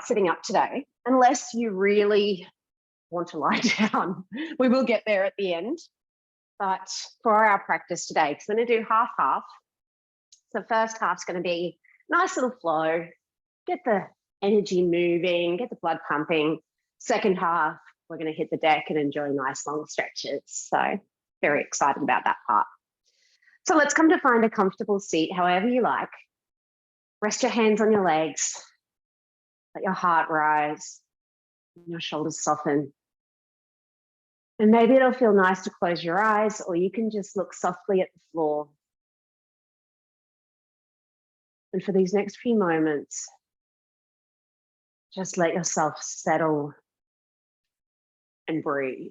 start sitting up today, unless you really want to lie down. We will get there at the end. But for our practice today, because we're going to do half-half. So the first half's going to be nice little flow, get the energy moving, get the blood pumping. Second half, we're going to hit the deck and enjoy nice long stretches. So very excited about that part. So let's come to find a comfortable seat, however you like. Rest your hands on your legs. Let your heart rise, and your shoulders soften. And maybe it'll feel nice to close your eyes, or you can just look softly at the floor. And for these next few moments, just let yourself settle and breathe.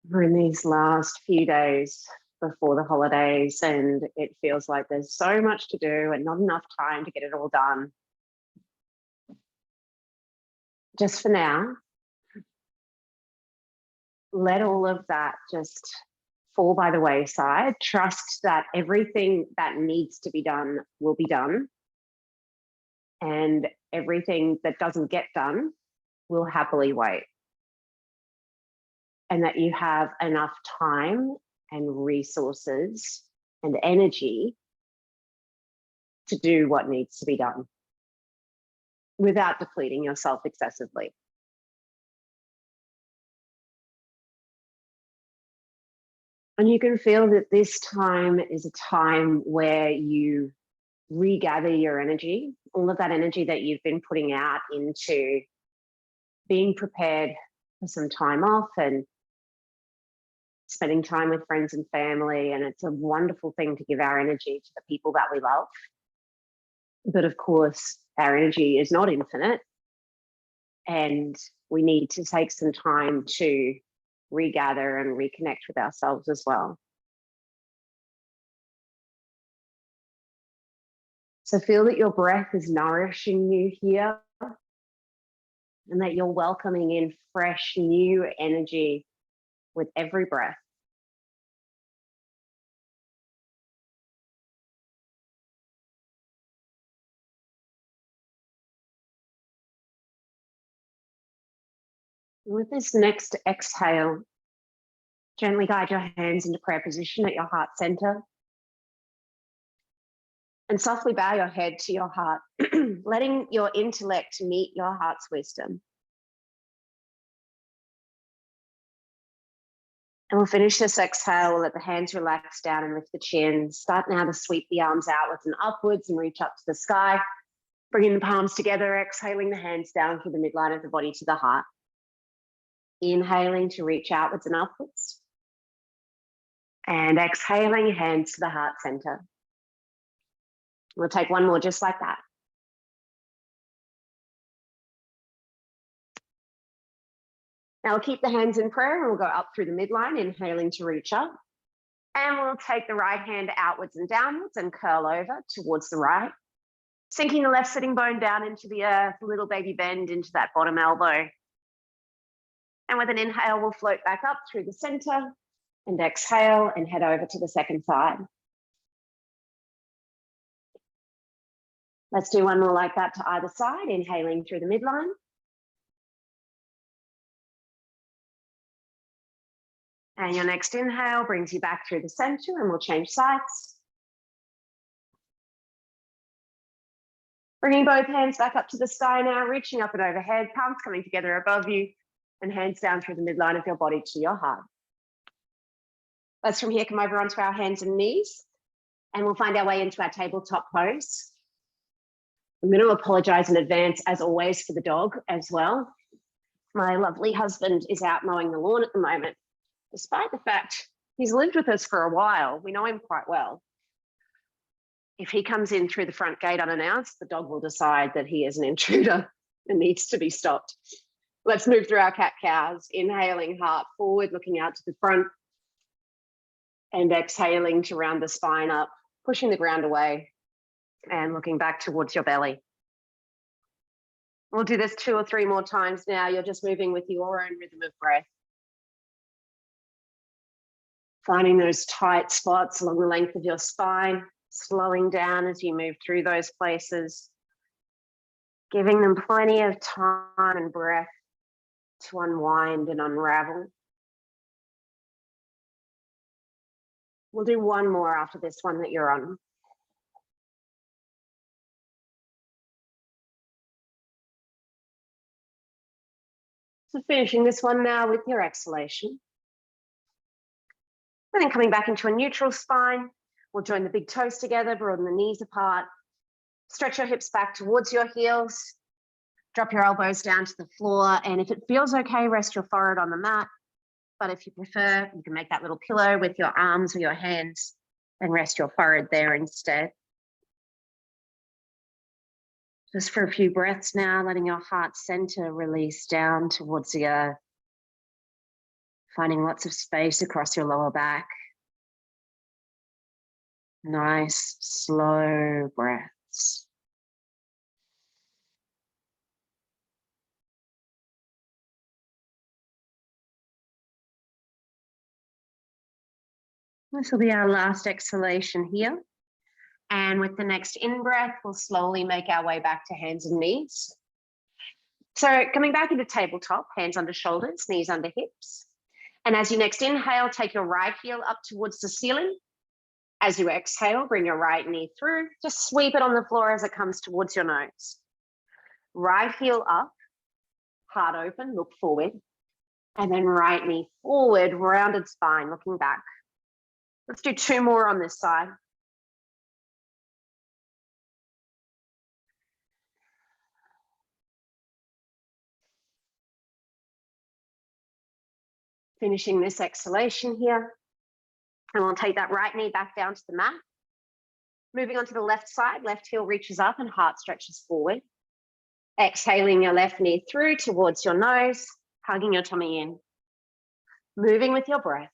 We're in these last few days before the holidays, and it feels like there's so much to do and not enough time to get it all done. Just for now, let all of that just fall by the wayside. Trust that everything that needs to be done will be done, and everything that doesn't get done will happily wait. And that you have enough time and resources and energy to do what needs to be done without depleting yourself excessively. And you can feel that this time is a time where you regather your energy, all of that energy that you've been putting out into being prepared for some time off and spending time with friends and family. And it's a wonderful thing to give our energy to the people that we love. But of course, our energy is not infinite, and we need to take some time to regather and reconnect with ourselves as well. So feel that your breath is nourishing you here, and that you're welcoming in fresh, new energy with every breath. With this next exhale, gently guide your hands into prayer position at your heart center. And softly bow your head to your heart, letting your intellect meet your heart's wisdom. And we'll finish this exhale. We'll let the hands relax down and lift the chin. Start now to sweep the arms outwards and upwards and reach up to the sky. Bringing the palms together, exhaling the hands down through the midline of the body to the heart. Inhaling to reach outwards and upwards. And exhaling, hands to the heart center. We'll take one more just like that. Now we'll keep the hands in prayer and we'll go up through the midline, inhaling to reach up. And we'll take the right hand outwards and downwards and curl over towards the right. Sinking the left sitting bone down into the earth, a little baby bend into that bottom elbow. And with an inhale, we'll float back up through the center and exhale and head over to the second side. Let's do one more like that to either side, inhaling through the midline. And your next inhale brings you back through the center, and we'll change sides. Bringing both hands back up to the sky now, reaching up and overhead, palms coming together above you, and hands down through the midline of your body to your heart. Let's from here come over onto our hands and knees, and we'll find our way into our tabletop pose. I'm going to apologize in advance, as always, for the dog as well. My lovely husband is out mowing the lawn at the moment. Despite the fact he's lived with us for a while, we know him quite well. If he comes in through the front gate unannounced, the dog will decide that he is an intruder and needs to be stopped. Let's move through our cat-cows, inhaling heart forward, looking out to the front, and exhaling to round the spine up, pushing the ground away and looking back towards your belly. We'll do this 2 or 3 more times now. You're just moving with your own rhythm of breath. Finding those tight spots along the length of your spine, slowing down as you move through those places, giving them plenty of time and breath to unwind and unravel. We'll do one more after this one that you're on. So finishing this one now with your exhalation. And then coming back into a neutral spine, we'll join the big toes together, broaden the knees apart, stretch your hips back towards your heels, drop your elbows down to the floor, and if it feels okay, rest your forehead on the mat. But if you prefer, you can make that little pillow with your arms or your hands and rest your forehead there instead. Just for a few breaths now, letting your heart center release down towards the earth, finding lots of space across your lower back. Nice, slow breaths. This will be our last exhalation here. And with the next in-breath, we'll slowly make our way back to hands and knees. So coming back into tabletop, hands under shoulders, knees under hips. And as you next inhale, take your right heel up towards the ceiling. As you exhale, bring your right knee through. Just sweep it on the floor as it comes towards your nose. Right heel up, heart open, look forward. And then right knee forward, rounded spine, looking back. Let's do two more on this side. Finishing this exhalation here. And we'll take that right knee back down to the mat. Moving on to the left side, left heel reaches up and heart stretches forward. Exhaling your left knee through towards your nose, hugging your tummy in. Moving with your breath.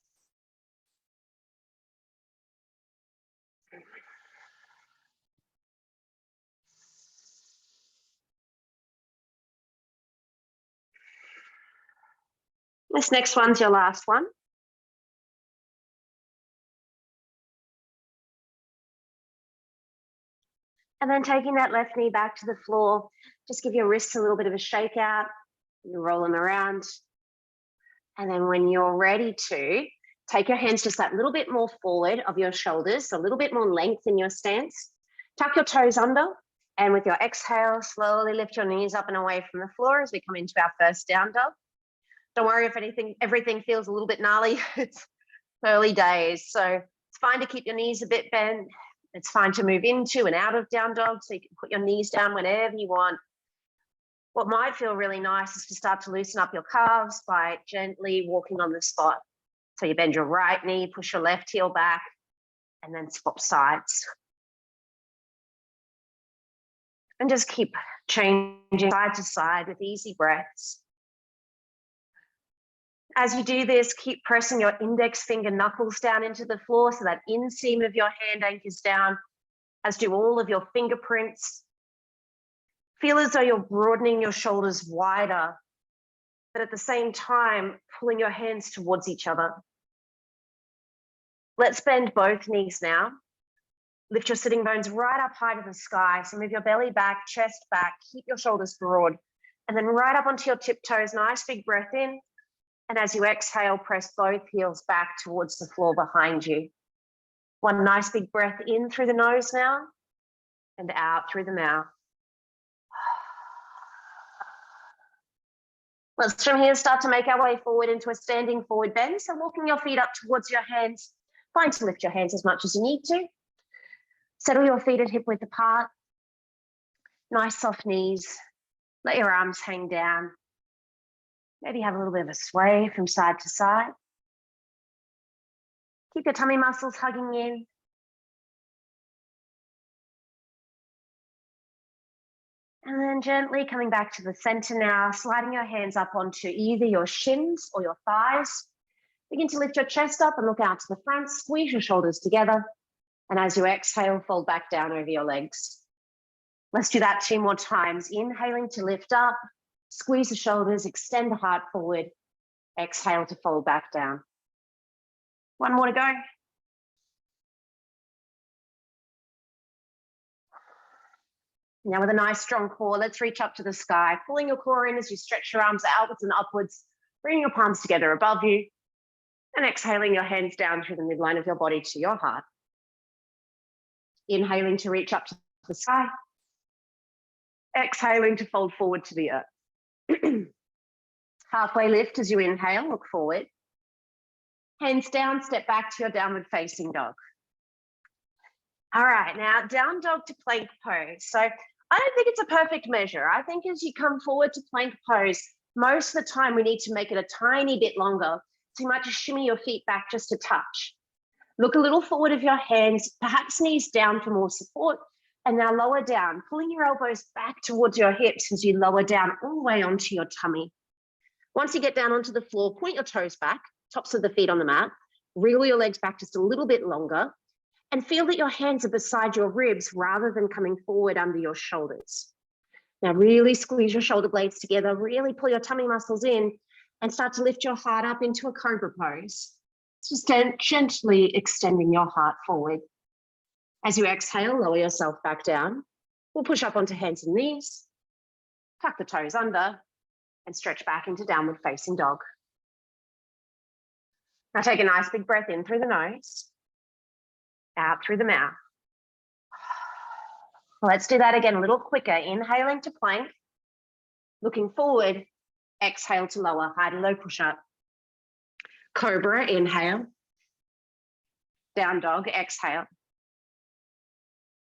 This next one's your last one. And then taking that left knee back to the floor, just give your wrists a little bit of a shake out. You roll them around. And then when you're ready to, take your hands just that little bit more forward of your shoulders, a little bit more length in your stance. Tuck your toes under, and with your exhale, slowly lift your knees up and away from the floor as we come into our first down dog. Don't worry if everything feels a little bit gnarly. It's early days, so it's fine to keep your knees a bit bent. It's fine to move into and out of down dog, so you can put your knees down whenever you want. What might feel really nice is to start to loosen up your calves by gently walking on the spot. So you bend your right knee, push your left heel back, and then swap sides. And just keep changing side to side with easy breaths. As you do this, keep pressing your index finger knuckles down into the floor so that inseam of your hand anchors down, as do all of your fingerprints. Feel as though you're broadening your shoulders wider, but at the same time, pulling your hands towards each other. Let's bend both knees now. Lift your sitting bones right up high to the sky. So move your belly back, chest back, keep your shoulders broad, and then right up onto your tiptoes. Nice big breath in. And as you exhale, press both heels back towards the floor behind you. One nice big breath in through the nose now and out through the mouth. Let's from here start to make our way forward into a standing forward bend. So walking your feet up towards your hands. Find to lift your hands as much as you need to. Settle your feet at hip width apart. Nice soft knees. Let your arms hang down. Maybe have a little bit of a sway from side to side. Keep your tummy muscles hugging in. And then gently coming back to the center now, sliding your hands up onto either your shins or your thighs. Begin to lift your chest up and look out to the front, squeeze your shoulders together. And as you exhale, fold back down over your legs. Let's do that 2 more times. Inhaling to lift up, squeeze the shoulders, extend the heart forward. Exhale to fold back down. One more to go. Now with a nice strong core, let's reach up to the sky, pulling your core in as you stretch your arms outwards and upwards, bringing your palms together above you, and exhaling your hands down through the midline of your body to your heart. Inhaling to reach up to the sky. Exhaling to fold forward to the earth. Halfway lift as you inhale, look forward. Hands down, step back to your downward facing dog. All right, now down dog to plank pose. So I don't think it's a perfect measure. I think as you come forward to plank pose, most of the time we need to make it a tiny bit longer. So you might just shimmy your feet back just a touch. Look a little forward of your hands, perhaps knees down for more support. And now lower down, pulling your elbows back towards your hips as you lower down all the way onto your tummy. Once you get down onto the floor, point your toes back, tops of the feet on the mat, wriggle your legs back just a little bit longer, and feel that your hands are beside your ribs rather than coming forward under your shoulders. Now really squeeze your shoulder blades together, really pull your tummy muscles in, and start to lift your heart up into a cobra pose. Just gently extending your heart forward. As you exhale, lower yourself back down. We'll push up onto hands and knees, tuck the toes under, and stretch back into downward facing dog. Now take a nice big breath in through the nose, out through the mouth. Let's do that again a little quicker. Inhaling to plank, looking forward, exhale to lower, high to low push-up. Cobra, inhale. Down dog, exhale.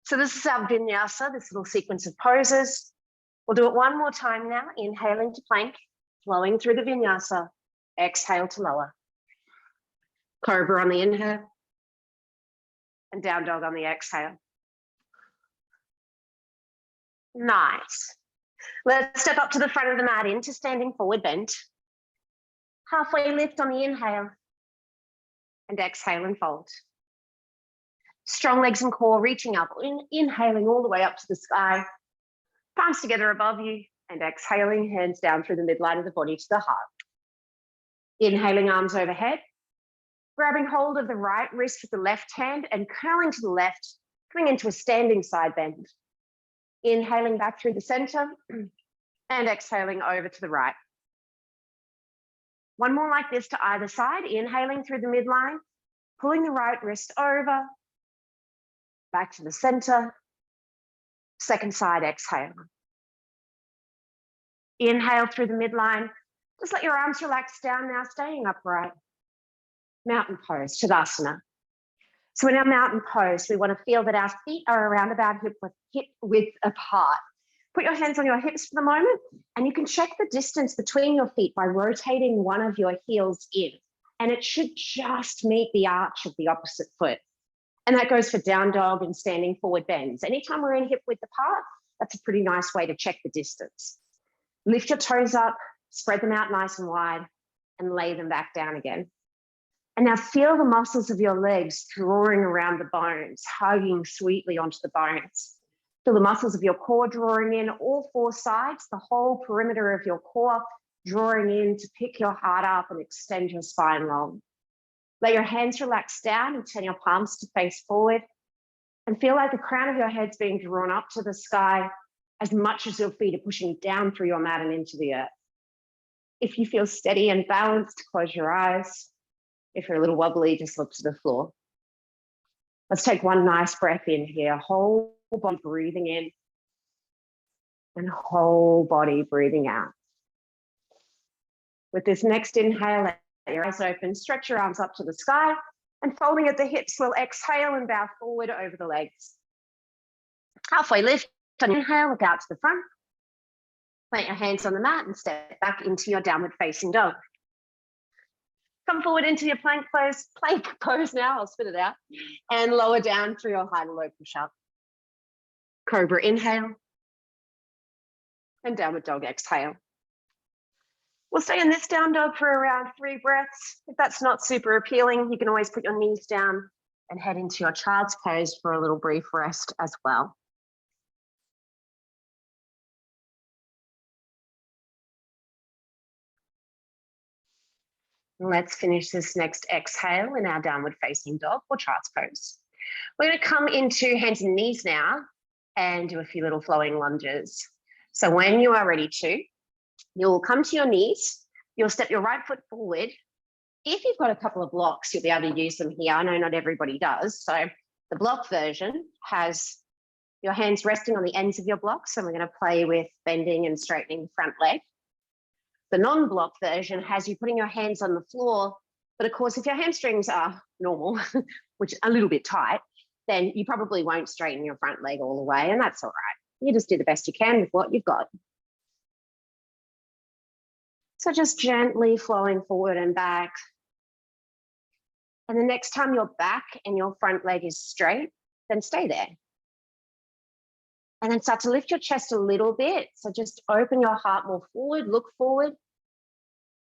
So this is our vinyasa, this little sequence of poses. We'll do it one more time now. Inhaling to plank, flowing through the vinyasa. Exhale to lower. Cobra on the inhale. And down dog on the exhale. Nice. Let's step up to the front of the mat into standing forward bend. Halfway lift on the inhale. And exhale and fold. Strong legs and core reaching up, inhaling all the way up to the sky. Palms together above you and exhaling, hands down through the midline of the body to the heart. Inhaling, arms overhead. Grabbing hold of the right wrist with the left hand and curling to the left, coming into a standing side bend. Inhaling back through the center and exhaling over to the right. One more like this to either side. Inhaling through the midline, pulling the right wrist over, back to the center. Second side, exhale. Inhale through the midline. Just let your arms relax down now, staying upright. Mountain pose, Tadasana. So in our mountain pose, we want to feel that our feet are around about hip width apart. Put your hands on your hips for the moment, and you can check the distance between your feet by rotating one of your heels in. And it should just meet the arch of the opposite foot. And that goes for down dog and standing forward bends. Anytime we're in hip width apart, that's a pretty nice way to check the distance. Lift your toes up, spread them out nice and wide, and lay them back down again. And now feel the muscles of your legs drawing around the bones, hugging sweetly onto the bones. Feel the muscles of your core drawing in, all four sides, the whole perimeter of your core drawing in to pick your heart up and extend your spine long. Let your hands relax down and turn your palms to face forward. And feel like the crown of your head's being drawn up to the sky as much as your feet are pushing down through your mat and into the earth. If you feel steady and balanced, close your eyes. If you're a little wobbly, just look to the floor. Let's take one nice breath in here. Whole body breathing in and whole body breathing out. With this next inhale, let your eyes open, stretch your arms up to the sky, and folding at the hips, we'll exhale and bow forward over the legs. Halfway lift, on inhale, look out to the front. Plant your hands on the mat and step back into your downward facing dog. Come forward into your plank pose now, I'll spit it out, and lower down through your high to low push-up. Cobra inhale, and downward dog exhale. We'll stay in this down dog for around 3 breaths. If that's not super appealing, you can always put your knees down and head into your child's pose for a little brief rest as well. Let's finish this next exhale in our downward facing dog or child's pose. We're going to come into hands and knees now and do a few little flowing lunges. So when you are ready to, you'll come to your knees, you'll step your right foot forward. If you've got a couple of blocks, you'll be able to use them here. I know not everybody does. So the block version has your hands resting on the ends of your blocks, and we're going to play with bending and straightening the front leg. The non-block version has you putting your hands on the floor, but of course, if your hamstrings are normal, which is a little bit tight, then you probably won't straighten your front leg all the way, and that's all right. You just do the best you can with what you've got. So just gently flowing forward and back. And the next time your back and your front leg is straight, then stay there. And then start to lift your chest a little bit. So just open your heart more forward, look forward,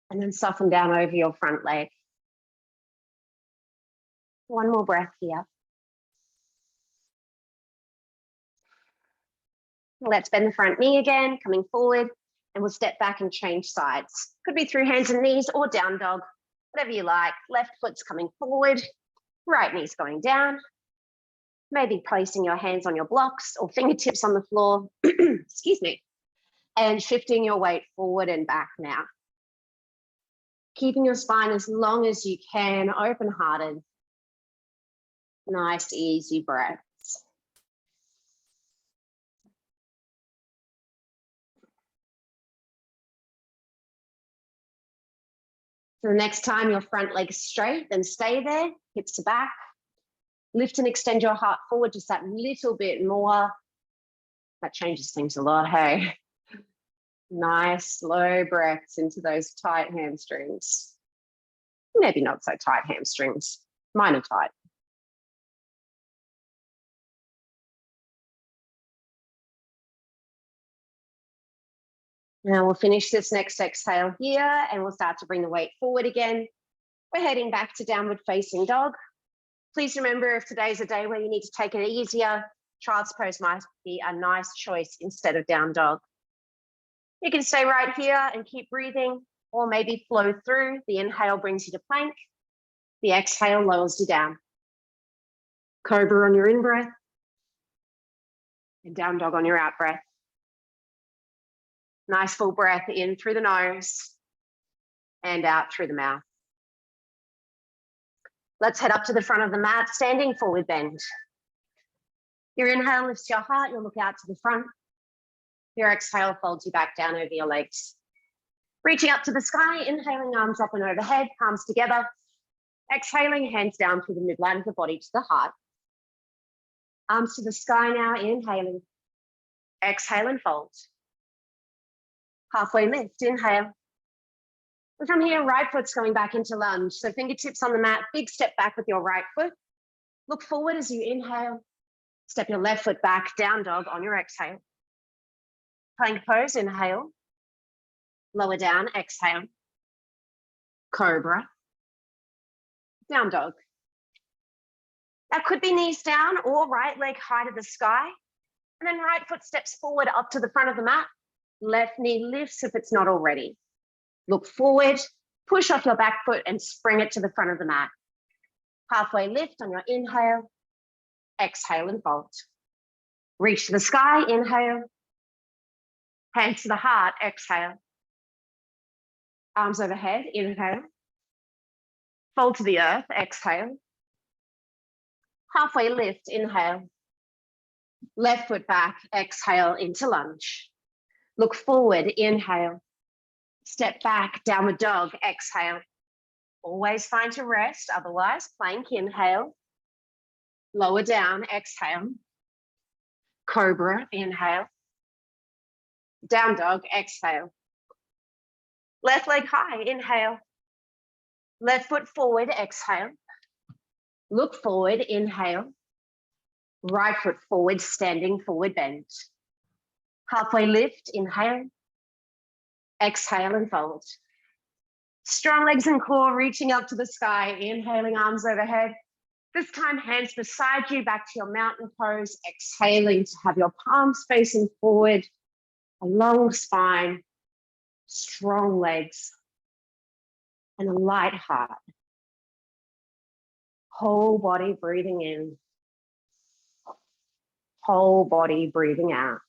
and then soften down over your front leg. One more breath here. Let's bend the front knee again, coming forward, and we'll step back and change sides. Could be through hands and knees or down dog, whatever you like. Left foot's coming forward, right knee's going down. Maybe placing your hands on your blocks or fingertips on the floor, excuse me, and shifting your weight forward and back now. Keeping your spine as long as you can, open-hearted. Nice, easy breaths. So the next time your front leg is straight, then stay there, hips to back. Lift and extend your heart forward just that little bit more. That changes things a lot, hey? Nice, slow breaths into those tight hamstrings. Maybe not so tight hamstrings, mine are tight. Now we'll finish this next exhale here and we'll start to bring the weight forward again. We're heading back to downward facing dog. Please remember, if today's a day where you need to take it easier, child's pose might be a nice choice instead of down dog. You can stay right here and keep breathing, or maybe flow through. The inhale brings you to plank. The exhale lowers you down. Cobra on your in-breath and down dog on your out-breath. Nice full breath in through the nose and out through the mouth. Let's head up to the front of the mat, standing forward bend. Your inhale lifts your heart, you'll look out to the front. Your exhale folds you back down over your legs. Reaching up to the sky, inhaling, arms up and overhead, palms together. Exhaling, hands down through the midline of the body to the heart. Arms to the sky now, inhaling. Exhale and fold. Halfway lift, inhale. And from here, right foot's going back into lunge. So fingertips on the mat, big step back with your right foot. Look forward as you inhale. Step your left foot back, down dog on your exhale. Plank pose, inhale. Lower down, exhale. Cobra. Down dog. That could be knees down or right leg high to the sky. And then right foot steps forward up to the front of the mat. Left knee lifts if it's not already. Look forward, push off your back foot and spring it to the front of the mat. Halfway lift on your inhale. Exhale and fold. Reach to the sky, inhale. Hands to the heart, exhale. Arms overhead, inhale. Fold to the earth, exhale. Halfway lift, inhale. Left foot back, exhale into lunge. Look forward, inhale. Step back, downward dog, exhale. Always find to rest, otherwise plank, inhale. Lower down, exhale. Cobra, inhale. Down dog, exhale. Left leg high, inhale. Left foot forward, exhale. Look forward, inhale. Right foot forward, standing forward bend. Halfway lift, inhale. Exhale and fold. Strong legs and core reaching up to the sky, inhaling, arms overhead. This time, hands beside you, back to your mountain pose, exhaling to have your palms facing forward, a long spine, strong legs. and a light heart. Whole body breathing in. Whole body breathing out.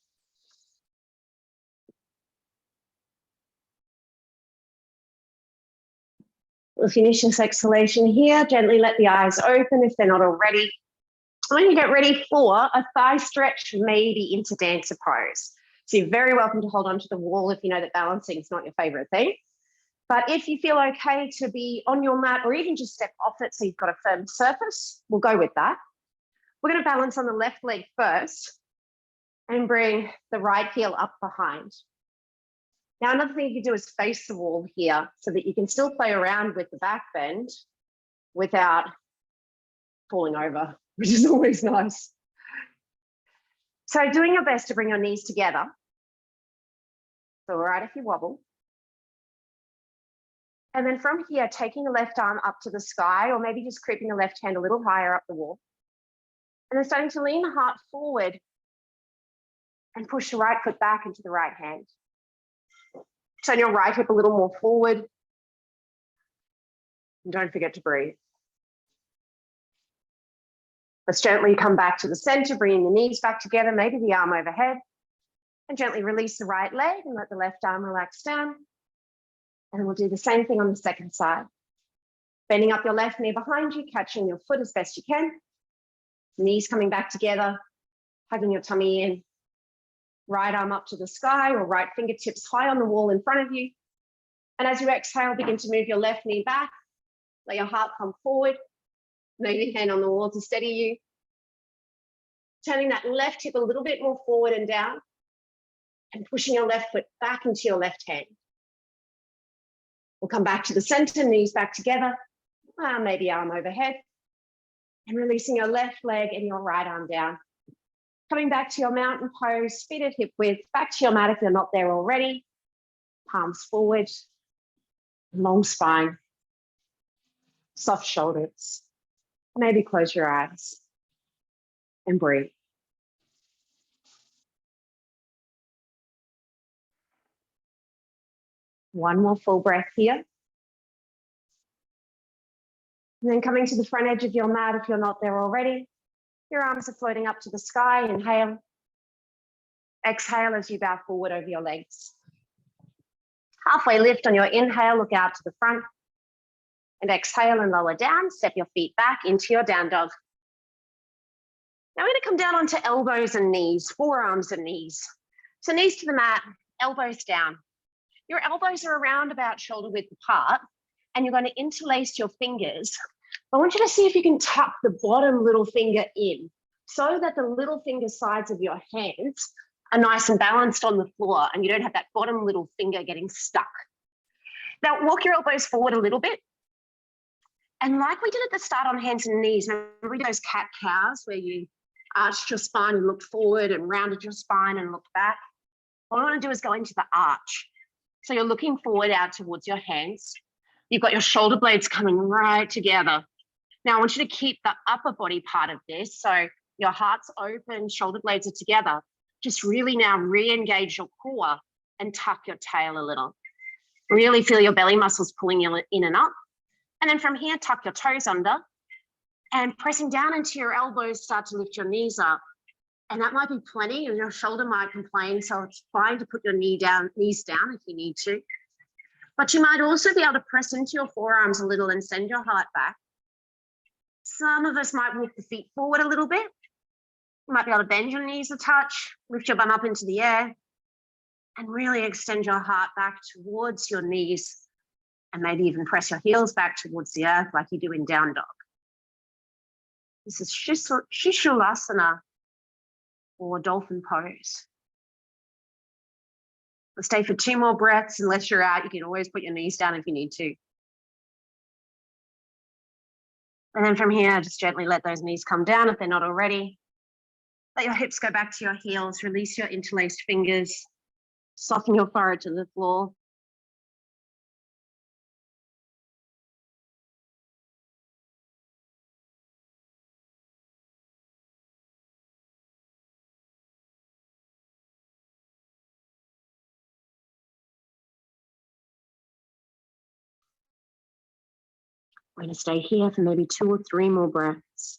We'll finish this exhalation here. Gently let the eyes open if they're not already. When you get ready for a thigh stretch, maybe into dancer pose. So you're very welcome to hold on to the wall if you know that balancing is not your favorite thing. But if you feel okay to be on your mat or even just step off it so you've got a firm surface, we'll go with that. We're going to balance on the left leg first and bring the right heel up behind. Now, another thing you can do is face the wall here so that you can still play around with the back bend without falling over, which is always nice. So doing your best to bring your knees together. So all right if you wobble. And then from here, taking the left arm up to the sky, or maybe just creeping the left hand a little higher up the wall. And then starting to lean the heart forward and push the right foot back into the right hand. Turn your right hip a little more forward. And don't forget to breathe. Let's gently come back to the center, bringing the knees back together, maybe the arm overhead. And gently release the right leg and let the left arm relax down. And we'll do the same thing on the second side. Bending up your left knee behind you, catching your foot as best you can. Knees coming back together, hugging your tummy in. Right arm up to the sky or right fingertips high on the wall in front of you. And as you exhale, begin to move your left knee back. Let your heart come forward. Maybe hand on the wall to steady you. Turning that left hip a little bit more forward and down. And pushing your left foot back into your left hand. We'll come back to the center, knees back together. Maybe arm overhead. And releasing your left leg and your right arm down. Coming back to your mountain pose, feet at hip width, back to your mat if you're not there already. Palms forward, long spine, soft shoulders. Maybe close your eyes and breathe. One more full breath here. And then coming to the front edge of your mat if you're not there already. Your arms are floating up to the sky. Inhale. Exhale as you bow forward over your legs. Halfway lift on your inhale, look out to the front. And exhale and lower down. Step your feet back into your down dog. Now we're going to come down onto elbows and knees, forearms and knees. So knees to the mat, elbows down. Your elbows are around about shoulder width apart, and you're going to interlace your fingers. I want you to see if you can tuck the bottom little finger in so that the little finger sides of your hands are nice and balanced on the floor and you don't have that bottom little finger getting stuck. Now walk your elbows forward a little bit. And like we did at the start on hands and knees, remember those cat cows where you arched your spine and looked forward and rounded your spine and looked back? What I want to do is go into the arch. So you're looking forward out towards your hands. You've got your shoulder blades coming right together. Now I want you to keep the upper body part of this. So your heart's open, shoulder blades are together. Just really now re-engage your core and tuck your tail a little. Really feel your belly muscles pulling you in and up. And then from here, tuck your toes under and pressing down into your elbows, start to lift your knees up. And that might be plenty, and your shoulder might complain. So it's fine to put your knees down if you need to. But you might also be able to press into your forearms a little and send your heart back. Some of us might walk the feet forward a little bit. You might be able to bend your knees a touch, lift your bum up into the air, and really extend your heart back towards your knees, and maybe even press your heels back towards the earth like you do in down dog. This is Shishulasana, or dolphin pose. We'll stay for 2 more breaths. Unless you're out, you can always put your knees down if you need to. And then from here, just gently let those knees come down if they're not already. Let your hips go back to your heels. Release your interlaced fingers. Soften your forehead to the floor. We're going to stay here for maybe 2 or 3 more breaths.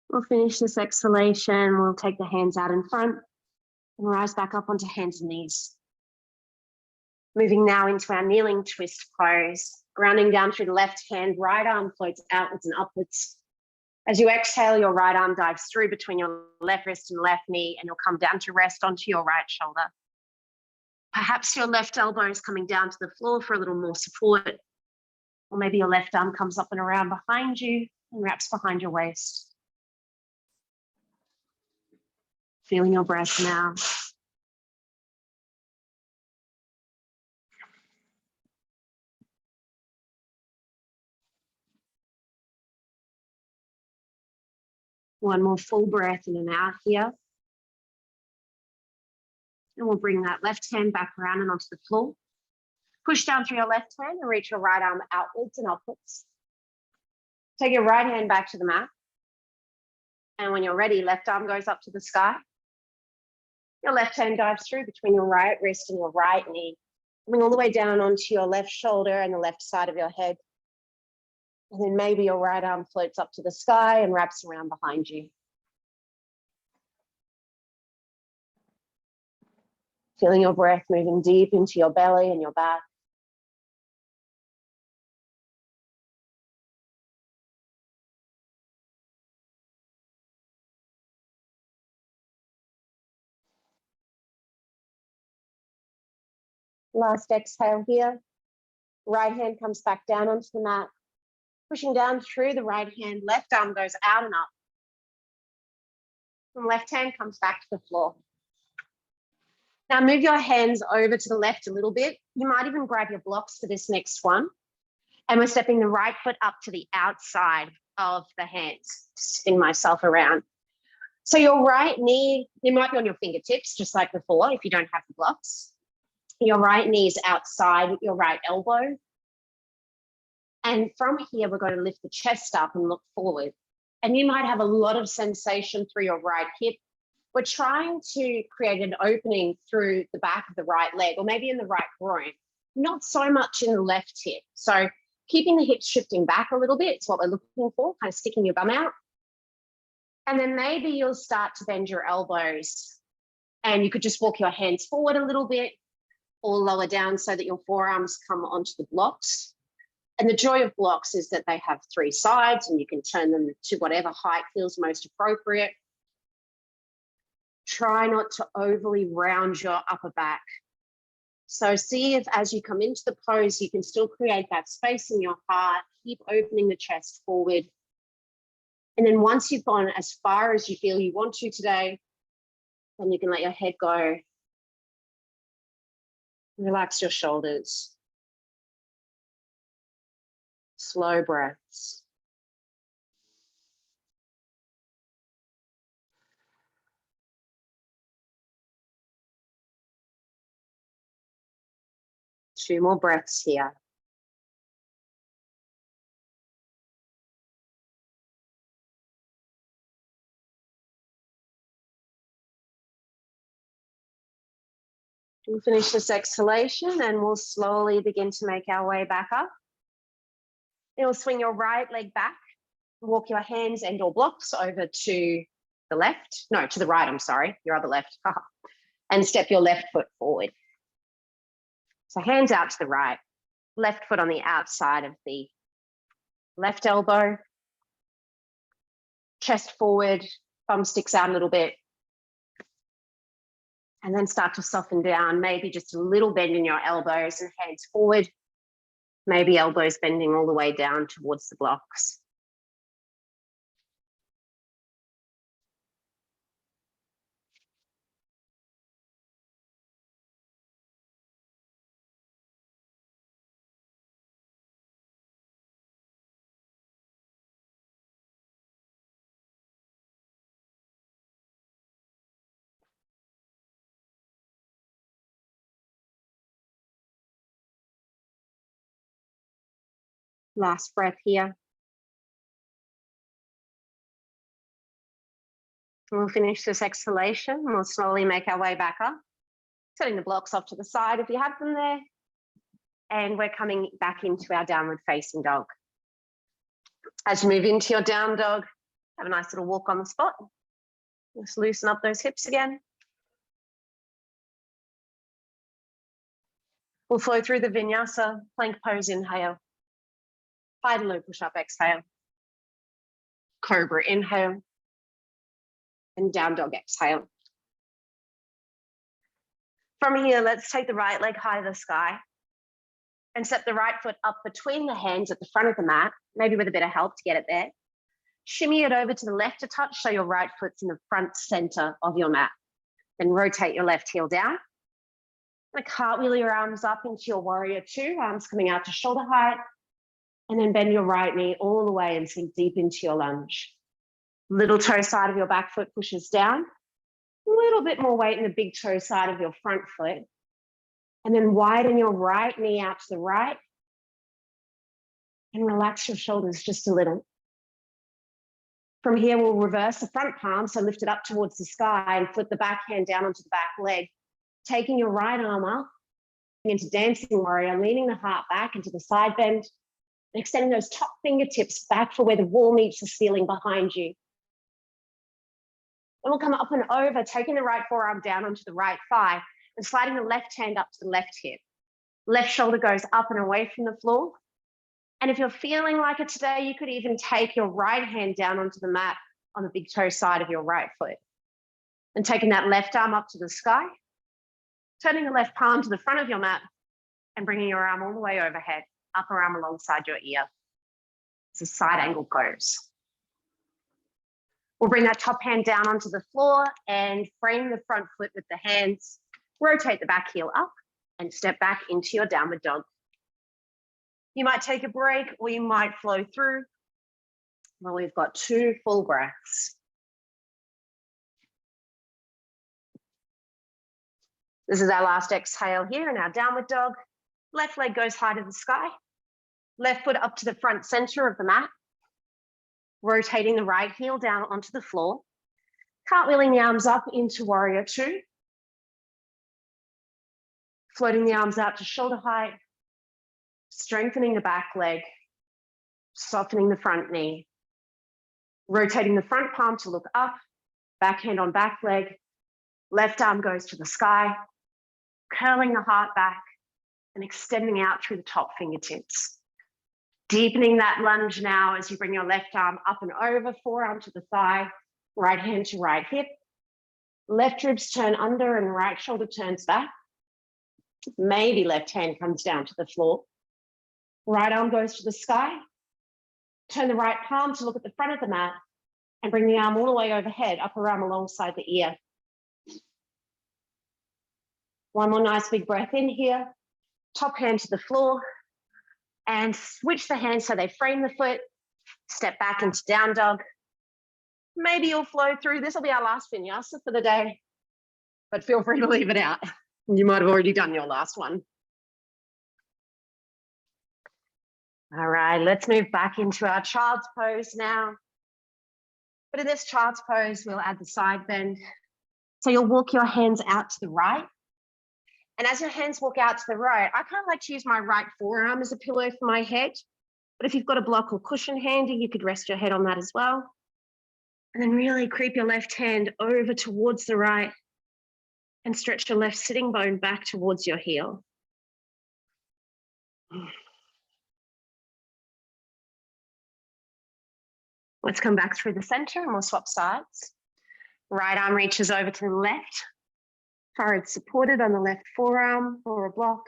We'll finish this exhalation. We'll take the hands out in front and rise back up onto hands and knees. Moving now into our kneeling twist pose. Grounding down through the left hand, right arm floats outwards and upwards. As you exhale, your right arm dives through between your left wrist and left knee, and you'll come down to rest onto your right shoulder. Perhaps your left elbow is coming down to the floor for a little more support, or maybe your left arm comes up and around behind you and wraps behind your waist. Feeling your breath now. One more full breath in and out here. And we'll bring that left hand back around and onto the floor. Push down through your left hand and reach your right arm outwards and upwards. Take your right hand back to the mat. And when you're ready, left arm goes up to the sky. Your left hand dives through between your right wrist and your right knee, coming all the way down onto your left shoulder and the left side of your head. And then maybe your right arm floats up to the sky and wraps around behind you. Feeling your breath moving deep into your belly and your back. Last exhale here. Right hand comes back down onto the mat. Pushing down through the right hand, left arm goes out and up. And left hand comes back to the floor. Now move your hands over to the left a little bit. You might even grab your blocks for this next one. And we're stepping the right foot up to the outside of the hands. Spin myself around. So your right knee, it might be on your fingertips, just like before, if you don't have the blocks. Your right knee is outside your right elbow. And from here, we're going to lift the chest up and look forward. And you might have a lot of sensation through your right hip. We're trying to create an opening through the back of the right leg, or maybe in the right groin, not so much in the left hip. So keeping the hips shifting back a little bit is what we're looking for, kind of sticking your bum out. And then maybe you'll start to bend your elbows, and you could just walk your hands forward a little bit or lower down so that your forearms come onto the blocks. And the joy of blocks is that they have 3 sides and you can turn them to whatever height feels most appropriate. Try not to overly round your upper back. So see if as you come into the pose, you can still create that space in your heart, keep opening the chest forward. And then once you've gone as far as you feel you want to today, then you can let your head go. Relax your shoulders. Slow breaths. Two more breaths here. We'll finish this exhalation and we'll slowly begin to make our way back up. You'll swing your right leg back, walk your hands and or blocks over to the left. No, to the right, I'm sorry, your other left. And step your left foot forward. So hands out to the right, left foot on the outside of the left elbow. Chest forward, thumb sticks out a little bit. And then start to soften down, maybe just a little bend in your elbows and hands forward. Maybe elbows bending all the way down towards the blocks. Last breath here. We'll finish this exhalation. We'll slowly make our way back up, setting the blocks off to the side if you have them there. And we're coming back into our downward facing dog. As you move into your down dog, have a nice little walk on the spot. Just loosen up those hips again. We'll flow through the vinyasa, plank pose, inhale. High to low push-up, exhale. Cobra, inhale. And down dog, exhale. From here, let's take the right leg high to the sky and step the right foot up between the hands at the front of the mat, maybe with a bit of help to get it there. Shimmy it over to the left a touch so your right foot's in the front center of your mat. Then rotate your left heel down. And cartwheel your arms up into your warrior two, arms coming out to shoulder height. And then bend your right knee all the way and sink deep into your lunge. Little toe side of your back foot pushes down. A little bit more weight in the big toe side of your front foot. And then widen your right knee out to the right. And relax your shoulders just a little. From here, we'll reverse the front palm, so lift it up towards the sky and flip the back hand down onto the back leg. Taking your right arm up into dancing warrior, leaning the heart back into the side bend, and extending those top fingertips back for where the wall meets the ceiling behind you. Then we'll come up and over, taking the right forearm down onto the right thigh and sliding the left hand up to the left hip. Left shoulder goes up and away from the floor. And if you're feeling like it today, you could even take your right hand down onto the mat on the big toe side of your right foot. And taking that left arm up to the sky, turning the left palm to the front of your mat and bringing your arm all the way overhead, upper arm alongside your ear. It's a side angle pose. We'll bring that top hand down onto the floor and frame the front foot with the hands. Rotate the back heel up and step back into your downward dog. You might take a break or you might flow through. Well, we've got 2 full breaths. This is our last exhale here in our downward dog. Left leg goes high to the sky. Left foot up to the front center of the mat. Rotating the right heel down onto the floor. Cartwheeling the arms up into warrior two. Floating the arms out to shoulder height. Strengthening the back leg. Softening the front knee. Rotating the front palm to look up. Back hand on back leg. Left arm goes to the sky. Curling the heart back and extending out through the top fingertips. Deepening that lunge now as you bring your left arm up and over, forearm to the thigh, right hand to right hip. Left ribs turn under and right shoulder turns back. Maybe left hand comes down to the floor. Right arm goes to the sky. Turn the right palm to look at the front of the mat and bring the arm all the way overhead, upper arm alongside the ear. One more nice big breath in here. Top hand to the floor and switch the hands so they frame the foot. Step back into down dog. Maybe you'll flow through. This will be our last vinyasa for the day, but feel free to leave it out. You might have already done your last one. All right, let's move back into our child's pose now. But in this child's pose, we'll add the side bend. So you'll walk your hands out to the right. And as your hands walk out to the right, I kind of like to use my right forearm as a pillow for my head. But if you've got a block or cushion handy, you could rest your head on that as well. And then really creep your left hand over towards the right and stretch your left sitting bone back towards your heel. Let's come back through the center and we'll swap sides. Right arm reaches over to the left. Forehead supported on the left forearm or a block.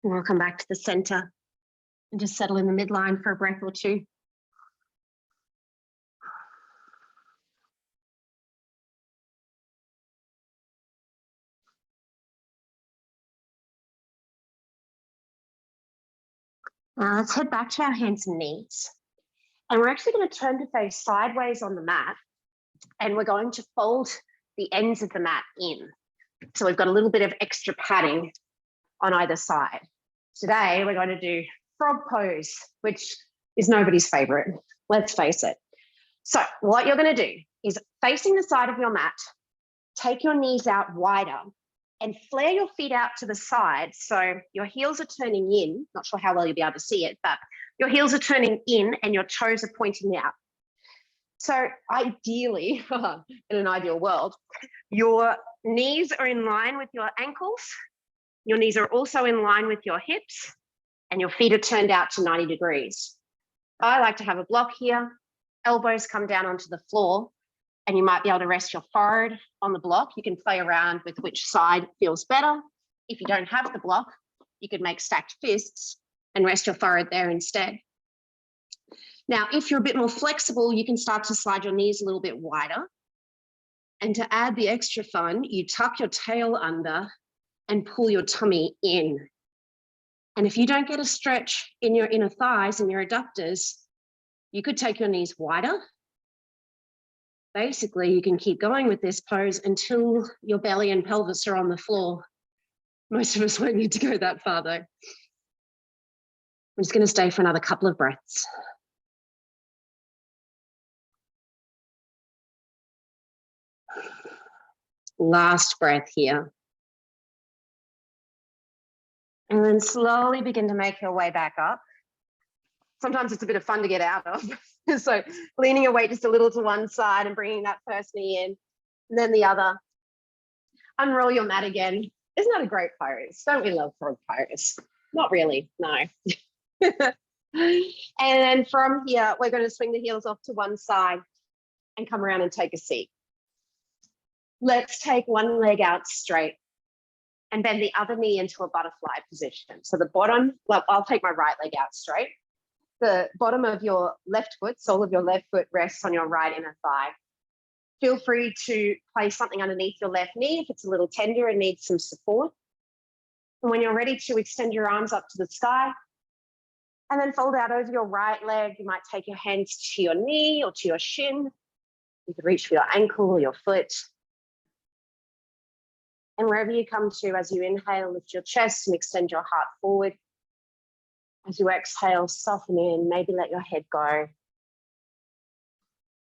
And we'll come back to the center and just settle in the midline for a breath or two. Now let's head back to our hands and knees. And we're actually going to turn to face sideways on the mat. And we're going to fold the ends of the mat in. So we've got a little bit of extra padding on either side. Today, we're going to do frog pose, which is nobody's favorite, let's face it. So what you're going to do is facing the side of your mat, take your knees out wider and flare your feet out to the side. So your heels are turning in, not sure how well you'll be able to see it, but your heels are turning in and your toes are pointing out. So ideally, in an ideal world, your knees are in line with your ankles. Your knees are also in line with your hips and your feet are turned out to 90 degrees. I like to have a block here. Elbows come down onto the floor and you might be able to rest your forehead on the block. You can play around with which side feels better. If you don't have the block, you could make stacked fists and rest your forehead there instead. Now, if you're a bit more flexible, you can start to slide your knees a little bit wider. And to add the extra fun, you tuck your tail under and pull your tummy in. And if you don't get a stretch in your inner thighs and your adductors, you could take your knees wider. Basically, you can keep going with this pose until your belly and pelvis are on the floor. Most of us won't need to go that far though. I'm just going to stay for another couple of breaths. Last breath here. And then slowly begin to make your way back up. Sometimes it's a bit of fun to get out of. So leaning your weight just a little to one side and bringing that first knee in, and then the other. Unroll your mat again. Isn't that a great pose? Don't we love frog pose? Not really, no. And then from here, we're going to swing the heels off to one side and come around and take a seat. Let's take one leg out straight and bend the other knee into a butterfly position. So the bottom, well, I'll take my right leg out straight. The bottom of your left foot, sole of your left foot rests on your right inner thigh. Feel free to place something underneath your left knee if it's a little tender and needs some support. And when you're ready to extend your arms up to the sky and then fold out over your right leg, you might take your hands to your knee or to your shin. You could reach for your ankle or your foot. And wherever you come to, as you inhale, lift your chest and extend your heart forward. As you exhale, soften in, maybe let your head go.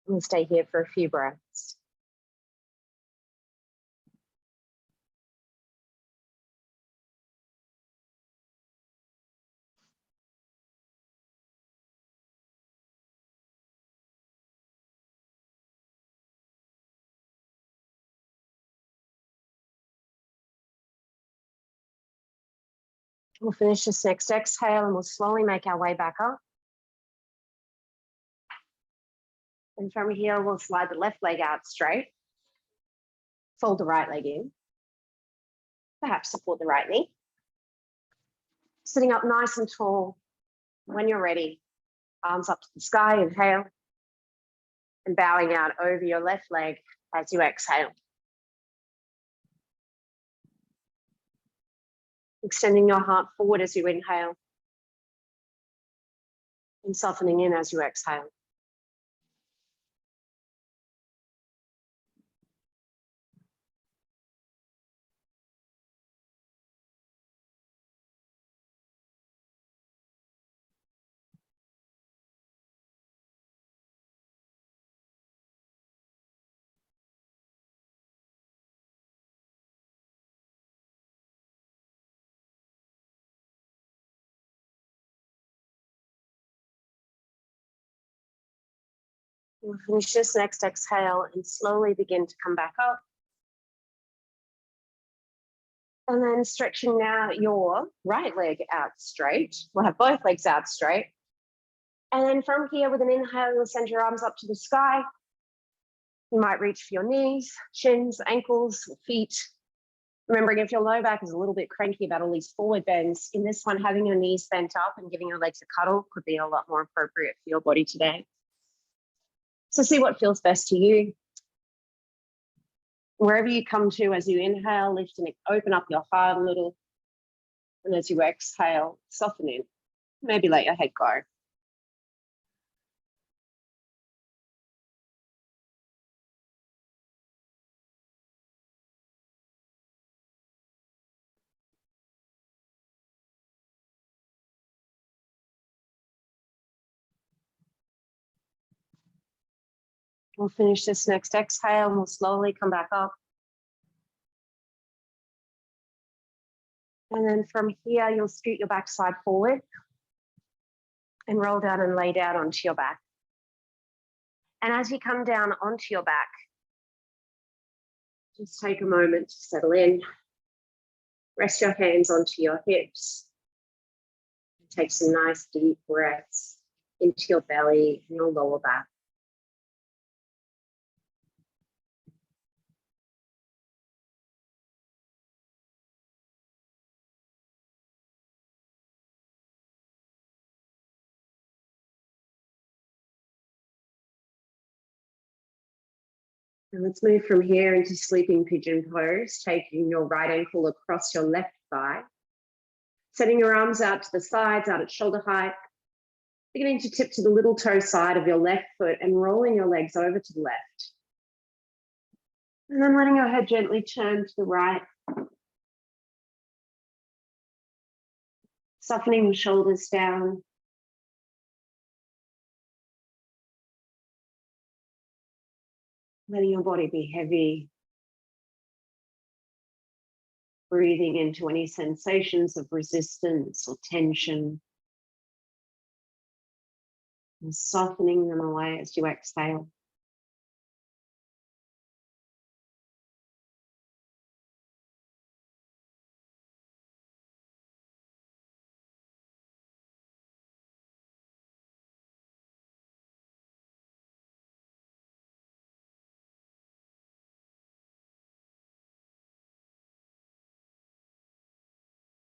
We'll stay here for a few breaths. We'll finish this next exhale and we'll slowly make our way back up. And from here, we'll slide the left leg out straight. Fold the right leg in. Perhaps support the right knee. Sitting up nice and tall. When you're ready, arms up to the sky, inhale. And bowing out over your left leg as you exhale. Extending your heart forward as you inhale. And softening in as you exhale. We'll finish this next exhale and slowly begin to come back up. And then stretching now your right leg out straight. We'll have both legs out straight. And then from here with an inhale, you'll send your arms up to the sky. You might reach for your knees, shins, ankles, or feet. Remembering if your low back is a little bit cranky about all these forward bends, in this one, having your knees bent up and giving your legs a cuddle could be a lot more appropriate for your body today. So see what feels best to you. Wherever you come to as you inhale, lift and open up your heart a little. And as you exhale, soften in. Maybe let your head go. We'll finish this next exhale and we'll slowly come back up. And then from here, you'll scoot your backside forward and roll down and lay down onto your back. And as you come down onto your back, just take a moment to settle in. Rest your hands onto your hips. Take some nice deep breaths into your belly and your lower back. And let's move from here into sleeping pigeon pose, taking your right ankle across your left thigh, setting your arms out to the sides, out at shoulder height, beginning to tip to the little toe side of your left foot and rolling your legs over to the left. And then letting your head gently turn to the right, softening the shoulders down. Letting your body be heavy. Breathing into any sensations of resistance or tension. And softening them away as you exhale.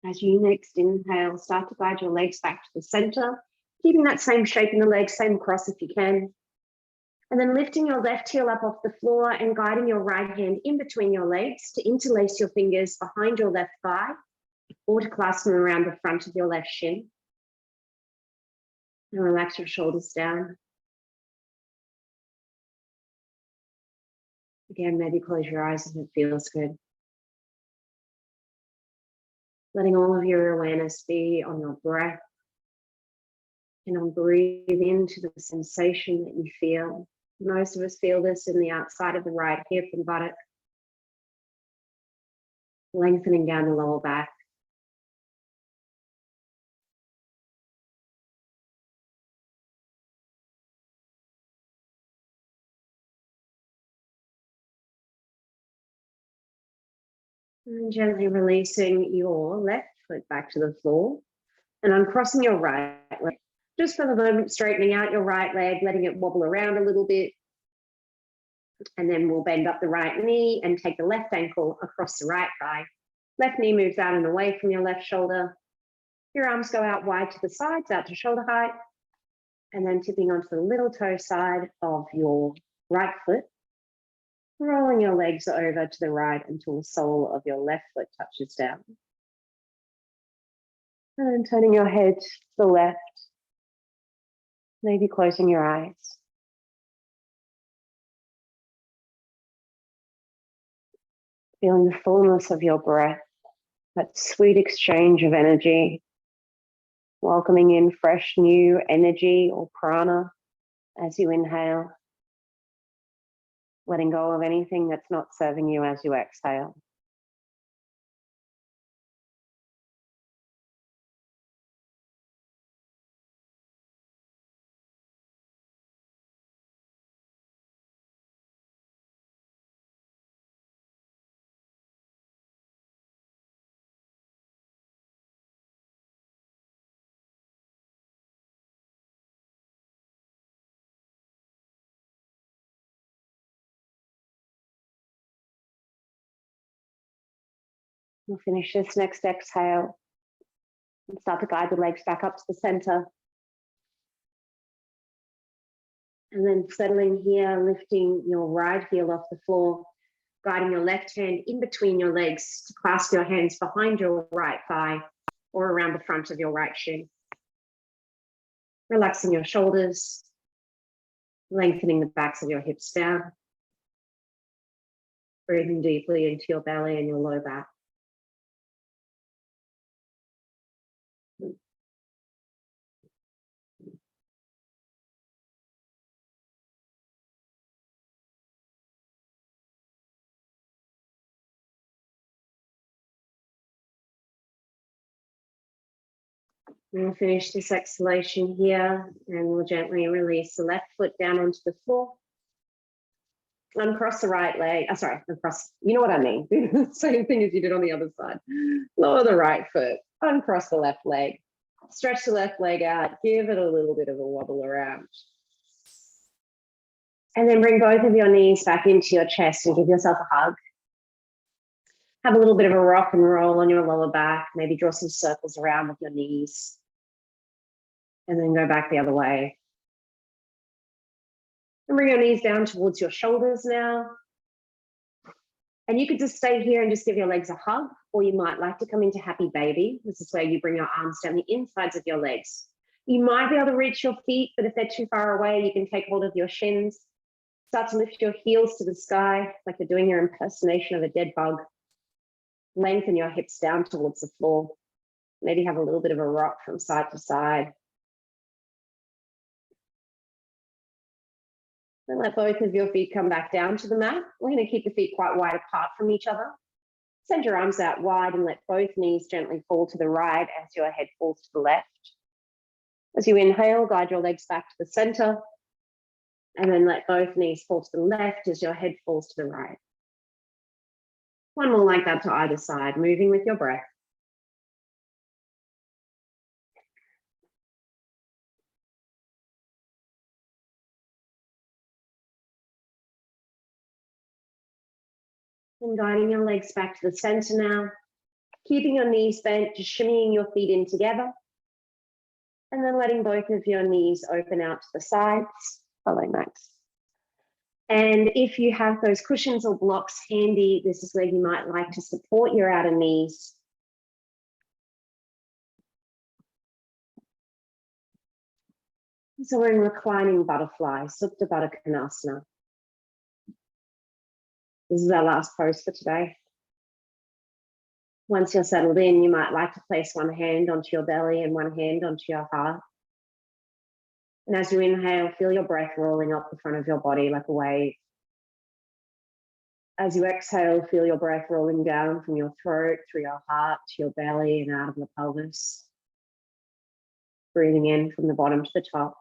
As you next inhale, start to guide your legs back to the center, keeping that same shape in the legs, same cross if you can. And then lifting your left heel up off the floor and guiding your right hand in between your legs to interlace your fingers behind your left thigh or to clasp them around the front of your left shin. And relax your shoulders down. Again, maybe close your eyes if it feels good. Letting all of your awareness be on your breath and on breathe into the sensation that you feel. Most of us feel this in the outside of the right hip and buttock, lengthening down the lower back. And gently releasing your left foot back to the floor and uncrossing your right leg. Just for the moment, straightening out your right leg, letting it wobble around a little bit. And then we'll bend up the right knee and take the left ankle across the right thigh. Left knee moves out and away from your left shoulder. Your arms go out wide to the sides, out to shoulder height. And then tipping onto the little toe side of your right foot. Rolling your legs over to the right until the sole of your left foot touches down. And then turning your head to the left, maybe closing your eyes. Feeling the fullness of your breath, that sweet exchange of energy, welcoming in fresh new energy or prana as you inhale. Letting go of anything that's not serving you as you exhale. We'll finish this next exhale and start to guide the legs back up to the center. And then settling here, lifting your right heel off the floor, guiding your left hand in between your legs to clasp your hands behind your right thigh or around the front of your right shin. Relaxing your shoulders, lengthening the backs of your hips down. Breathing deeply into your belly and your low back. We'll finish this exhalation here, and we'll gently release the left foot down onto the floor. Uncross the right leg. Uncross, you know what I mean. Same thing as you did on the other side. Lower the right foot, uncross the left leg, stretch the left leg out, give it a little bit of a wobble around. And then bring both of your knees back into your chest and give yourself a hug. Have a little bit of a rock and roll on your lower back. Maybe draw some circles around with your knees. And then go back the other way. And bring your knees down towards your shoulders now. And you could just stay here and just give your legs a hug, or you might like to come into happy baby. This is where you bring your arms down the insides of your legs. You might be able to reach your feet, but if they're too far away, you can take hold of your shins. Start to lift your heels to the sky, like you're doing your impersonation of a dead bug. Lengthen your hips down towards the floor. Maybe have a little bit of a rock from side to side. Then let both of your feet come back down to the mat. We're going to keep the feet quite wide apart from each other. Send your arms out wide and let both knees gently fall to the right as your head falls to the left. As you inhale, guide your legs back to the center, and then let both knees fall to the left as your head falls to the right. One more like that to either side, moving with your breath. And guiding your legs back to the center now, keeping your knees bent, just shimmying your feet in together, and then letting both of your knees open out to the sides, following Max. And if you have those cushions or blocks handy, this is where you might like to support your outer knees. So we're in reclining butterfly, Supta Baddha Konasana. This is our last pose for today. Once you're settled in, you might like to place one hand onto your belly and one hand onto your heart. And as you inhale, feel your breath rolling up the front of your body like a wave. As you exhale, feel your breath rolling down from your throat, through your heart, to your belly and out of the pelvis. Breathing in from the bottom to the top.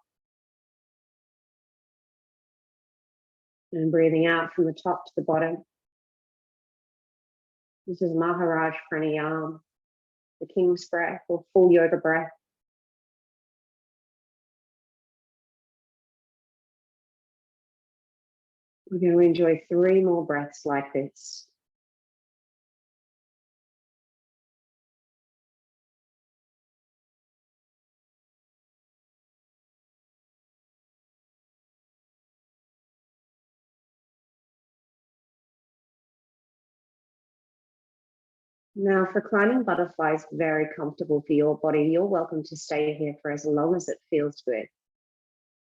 And breathing out from the top to the bottom. This is Maharaj Pranayama, the King's breath or full yoga breath. We're going to enjoy 3 more breaths like this. Now, for climbing butterflies, very comfortable for your body. You're welcome to stay here for as long as it feels good.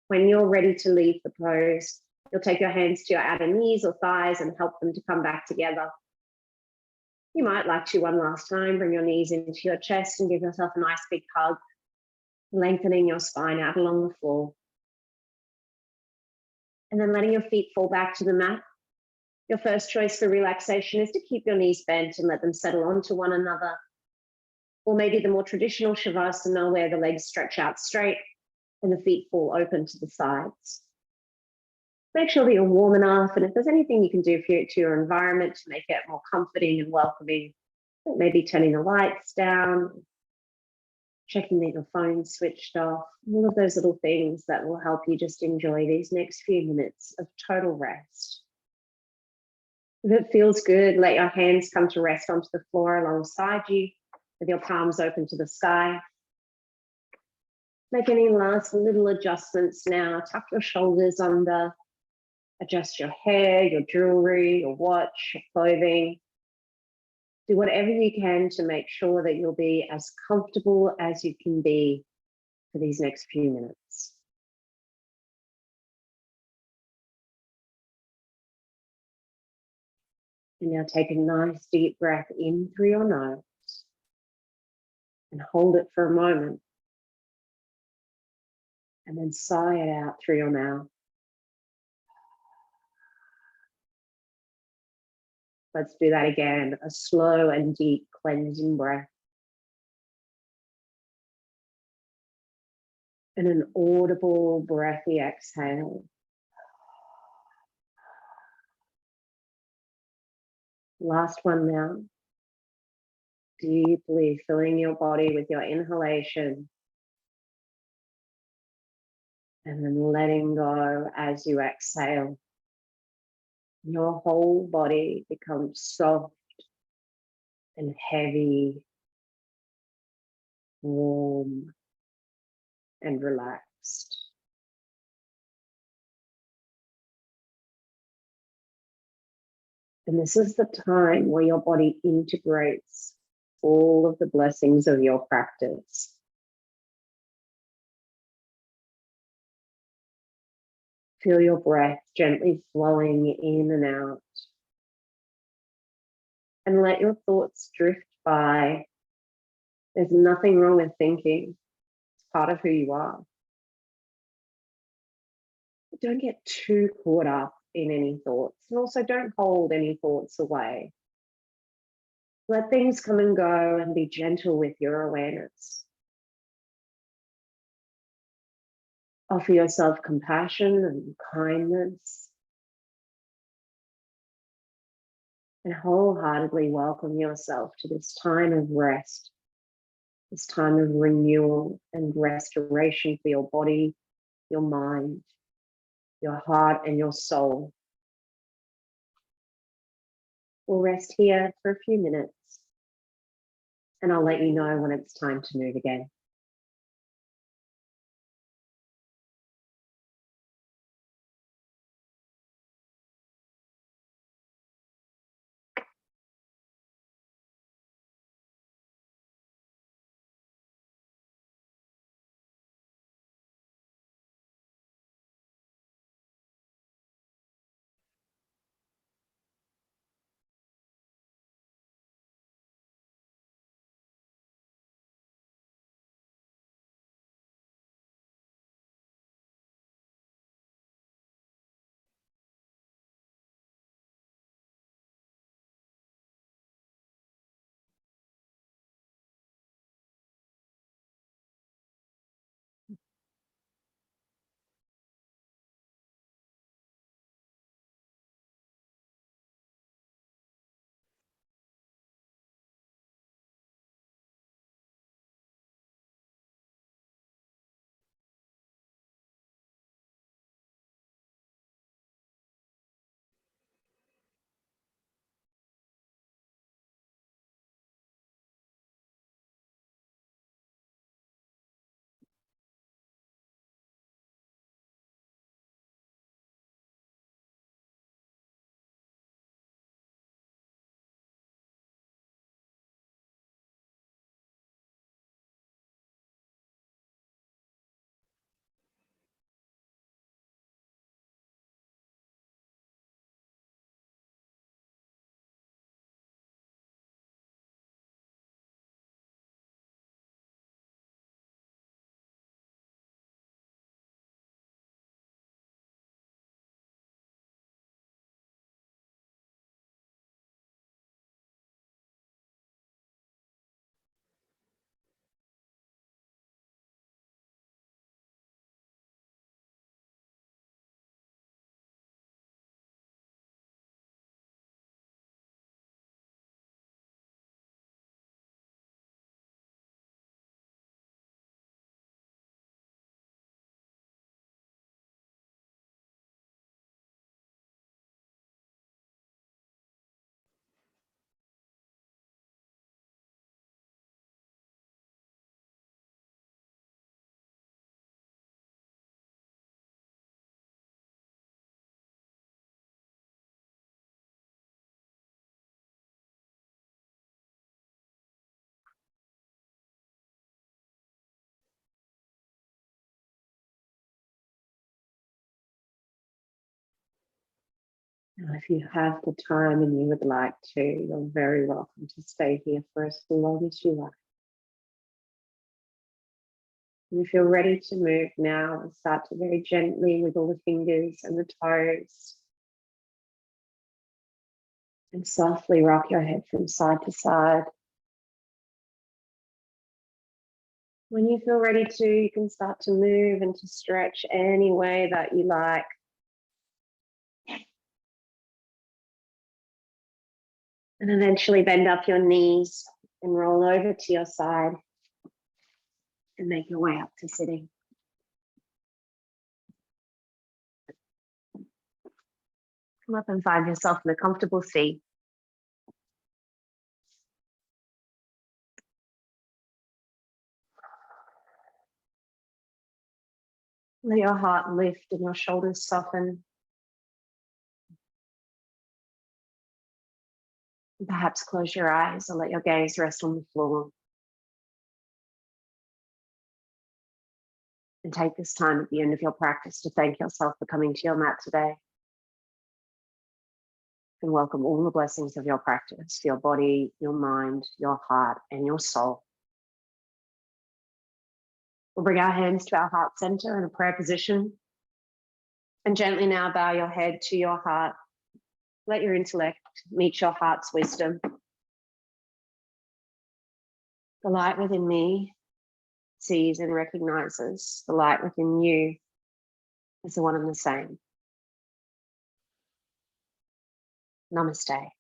When you're ready to leave the pose, you'll take your hands to your outer knees or thighs and help them to come back together. You might like to one last time, bring your knees into your chest and give yourself a nice big hug, lengthening your spine out along the floor. And then letting your feet fall back to the mat. Your first choice for relaxation is to keep your knees bent and let them settle onto one another. Or maybe the more traditional Shavasana where the legs stretch out straight and the feet fall open to the sides. Make sure that you're warm enough, and if there's anything you can do to your environment to make it more comforting and welcoming, maybe turning the lights down, checking that your phone's switched off, all of those little things that will help you just enjoy these next few minutes of total rest. If it feels good, let your hands come to rest onto the floor alongside you with your palms open to the sky. Make any last little adjustments now. Tuck your shoulders under, adjust your hair, your jewelry, your watch, your clothing. Do whatever you can to make sure that you'll be as comfortable as you can be for these next few minutes. And now take a nice deep breath in through your nose and hold it for a moment. And then sigh it out through your mouth. Let's do that again, a slow and deep cleansing breath. And an audible, breathy exhale. Last one now. Deeply filling your body with your inhalation. And then letting go as you exhale. Your whole body becomes soft and heavy, warm and relaxed. And this is the time where your body integrates all of the blessings of your practice. Feel your breath gently flowing in and out. And let your thoughts drift by. There's nothing wrong with thinking. It's part of who you are. Don't get too caught up in any thoughts, and also don't hold any thoughts away. Let things come and go and be gentle with your awareness. Offer yourself compassion and kindness, and wholeheartedly welcome yourself to this time of rest, this time of renewal and restoration for your body, your mind, your heart, and your soul. We'll rest here for a few minutes, and I'll let you know when it's time to move again. Now, if you have the time and you would like to, you're very welcome to stay here for as long as you like. And if you're ready to move now, we'll start to very gently wiggle the fingers and the toes. And softly rock your head from side to side. When you feel ready to, you can start to move and to stretch any way that you like. And eventually bend up your knees and roll over to your side and make your way up to sitting. Come up and find yourself in a comfortable seat. Let your heart lift and your shoulders soften. And perhaps close your eyes or let your gaze rest on the floor. And take this time at the end of your practice to thank yourself for coming to your mat today. And welcome all the blessings of your practice, your body, your mind, your heart, and your soul. We'll bring our hands to our heart center in a prayer position. And gently now bow your head to your heart. Let your intellect meet your heart's wisdom. The light within me sees and recognizes the light within you as the one and the same. Namaste.